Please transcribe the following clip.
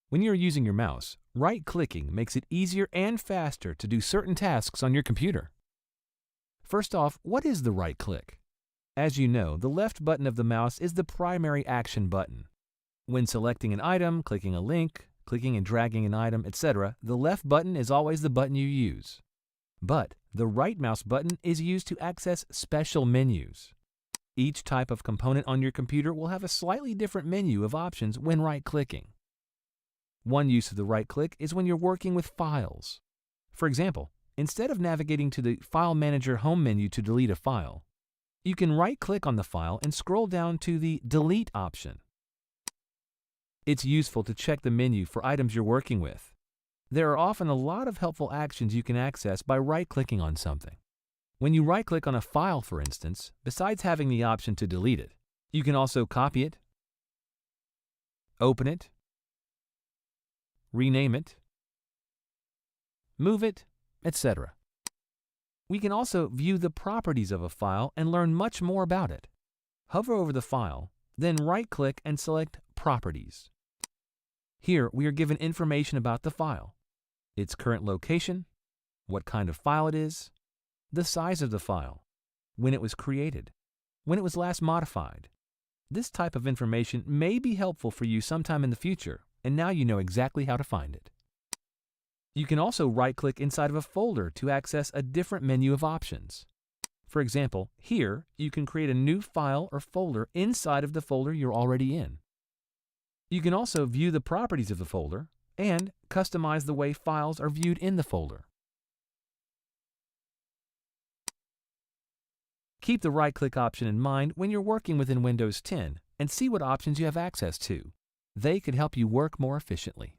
When you're using your mouse, right-clicking makes it easier and faster to do certain tasks on your computer. First off, what is the right click? As you know, the left button of the mouse is the primary action button. When selecting an item, clicking a link, clicking and dragging an item, etc., the left button is always the button you use. But the right mouse button is used to access special menus. Each type of component on your computer will have a slightly different menu of options when right-clicking. One use of the right click is when you're working with files. For example, instead of navigating to the File Manager home menu to delete a file, you can right-click on the file and scroll down to the Delete option. It's useful to check the menu for items you're working with. There are often a lot of helpful actions you can access by right-clicking on something. When you right-click on a file, for instance, besides having the option to delete it, you can also copy it, open it, rename it, move it, etc. We can also view the properties of a file and learn much more about it. Hover over the file, then right-click and select Properties. Here we are given information about the file, its current location, what kind of file it is, the size of the file, when it was created, when it was last modified. This type of information may be helpful for you sometime in the future, and now you know exactly how to find it. You can also right-click inside of a folder to access a different menu of options. For example, here you can create a new file or folder inside of the folder you're already in. You can also view the properties of the folder and customize the way files are viewed in the folder. Keep the right-click option in mind when you're working within Windows 10 and see what options you have access to. They could help you work more efficiently.